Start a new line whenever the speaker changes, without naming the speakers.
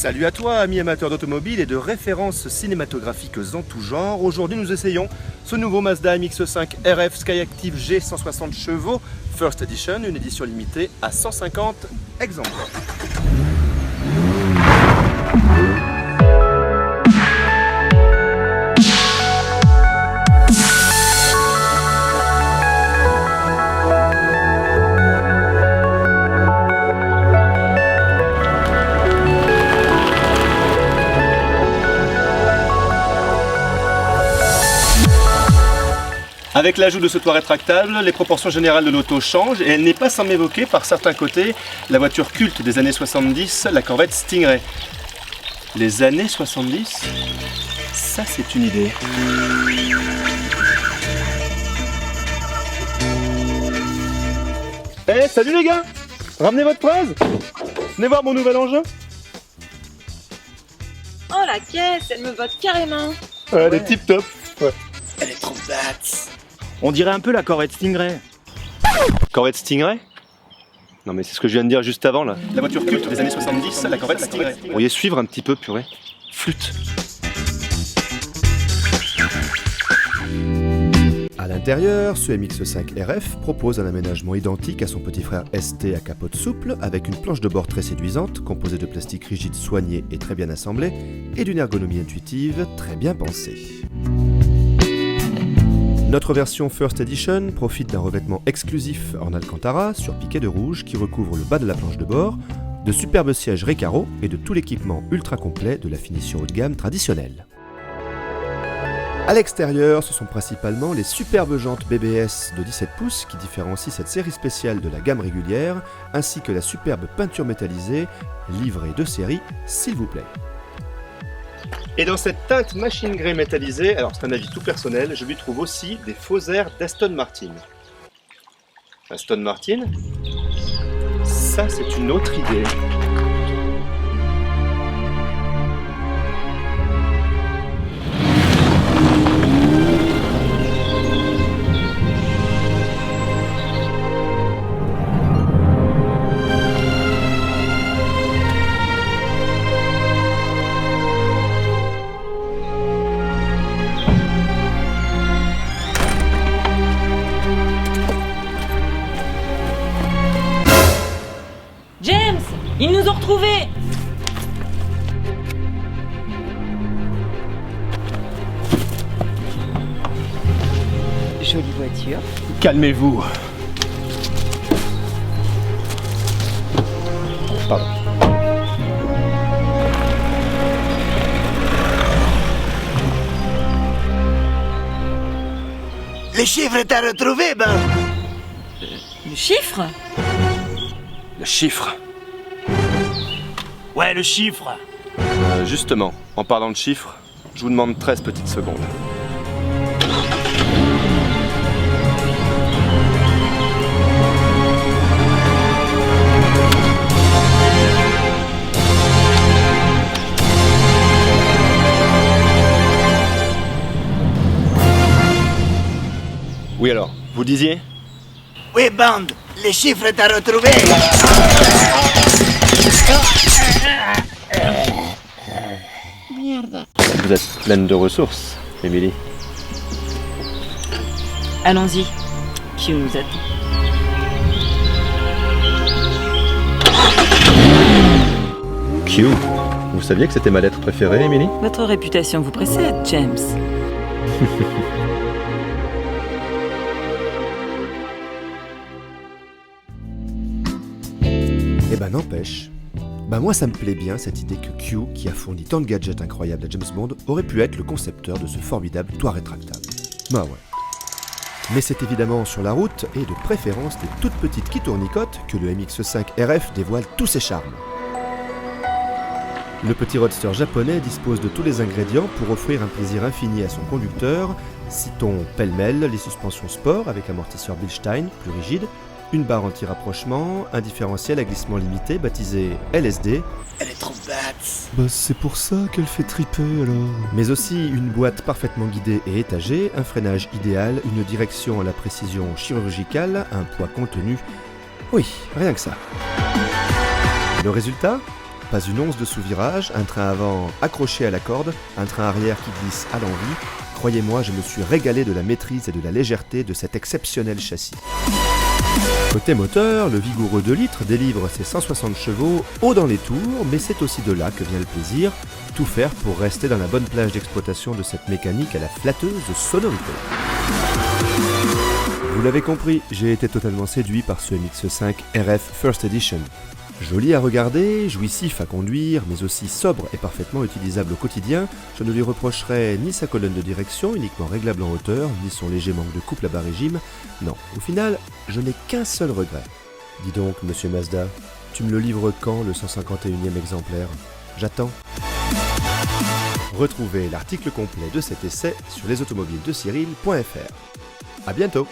Salut à toi, amis amateurs d'automobile et de références cinématographiques en tout genre. Aujourd'hui, nous essayons ce nouveau Mazda MX-5 RF Skyactiv G 160 chevaux First Edition, une édition limitée à 150 exemplaires. Avec l'ajout de ce toit rétractable, les proportions générales de l'auto changent et elle n'est pas sans m'évoquer par certains côtés la voiture culte des années 70, la Corvette Stingray. Les années 70, ça c'est une idée. Eh, salut les gars! Ramenez votre fraise! Venez voir mon nouvel engin!
Oh la caisse, elle me botte carrément.
Elle est tip top. Ouais.
Elle est trop batte.
On dirait un peu la Corvette Stingray.
Corvette Stingray? Non mais c'est ce que je viens de dire juste avant là. La voiture culte des années 70, la Corvette Stingray. Vous pourriez suivre un petit peu, purée. Flûte.
À l'intérieur, ce MX-5 RF propose un aménagement identique à son petit frère ST à capote souple, avec une planche de bord très séduisante, composée de plastique rigide soigné et très bien assemblé, et d'une ergonomie intuitive très bien pensée. Notre version First Edition profite d'un revêtement exclusif en Alcantara sur piquet de rouge qui recouvre le bas de la planche de bord, de superbes sièges Recaro et de tout l'équipement ultra complet de la finition haut de gamme traditionnelle. À l'extérieur, ce sont principalement les superbes jantes BBS de 17 pouces qui différencient cette série spéciale de la gamme régulière, ainsi que la superbe peinture métallisée, livrée de série, s'il vous plaît.
Et dans cette teinte machine grey métallisée, alors c'est un avis tout personnel, je lui trouve aussi des faux airs d'Aston Martin. Aston Martin, ça c'est une autre idée.
James, ils nous ont retrouvés. Jolie voiture.
Calmez-vous. Pardon.
Les chiffres t'as retrouvé, ben.
Le chiffre?
Le chiffre.
Ouais, le chiffre.
Justement, en parlant de chiffres, je vous demande 13 petites secondes. Oui alors, vous disiez?
Oui, bande. Les chiffres t'as retrouvé.
Vous êtes pleine de ressources, Émilie.
Allons-y. Qui nous attend?
Q. Vous saviez que c'était ma lettre préférée, Émilie?
Votre réputation vous précède, James.
Eh ben n'empêche, moi ça me plaît bien cette idée que Q, qui a fourni tant de gadgets incroyables à James Bond, aurait pu être le concepteur de ce formidable toit rétractable. Bah ouais. Mais c'est évidemment sur la route, et de préférence des toutes petites qui tournicotent, que le MX-5 RF dévoile tous ses charmes. Le petit roadster japonais dispose de tous les ingrédients pour offrir un plaisir infini à son conducteur. Citons pêle-mêle les suspensions sport avec amortisseur Bilstein plus rigide, une barre anti-rapprochement, un différentiel à glissement limité baptisé LSD.
Elle est trop batte.
C'est pour ça qu'elle fait triper alors. Mais aussi une boîte parfaitement guidée et étagée, un freinage idéal, une direction à la précision chirurgicale, un poids contenu. Oui, rien que ça. Le résultat ? pas une once de sous-virage, un train avant accroché à la corde, un train arrière qui glisse à l'envi. Croyez-moi, je me suis régalé de la maîtrise et de la légèreté de cet exceptionnel châssis. Côté moteur, le vigoureux 2 litres délivre ses 160 chevaux haut dans les tours, mais c'est aussi de là que vient le plaisir, tout faire pour rester dans la bonne plage d'exploitation de cette mécanique à la flatteuse sonorité. Vous l'avez compris, j'ai été totalement séduit par ce MX-5 RF First Edition. Joli à regarder, jouissif à conduire, mais aussi sobre et parfaitement utilisable au quotidien, je ne lui reprocherai ni sa colonne de direction, uniquement réglable en hauteur, ni son léger manque de couple à bas régime. Non, au final, je n'ai qu'un seul regret. Dis donc, monsieur Mazda, tu me le livres quand, le 151e exemplaire ? J'attends. Retrouvez l'article complet de cet essai sur lesautomobilesdecyril.fr. À bientôt.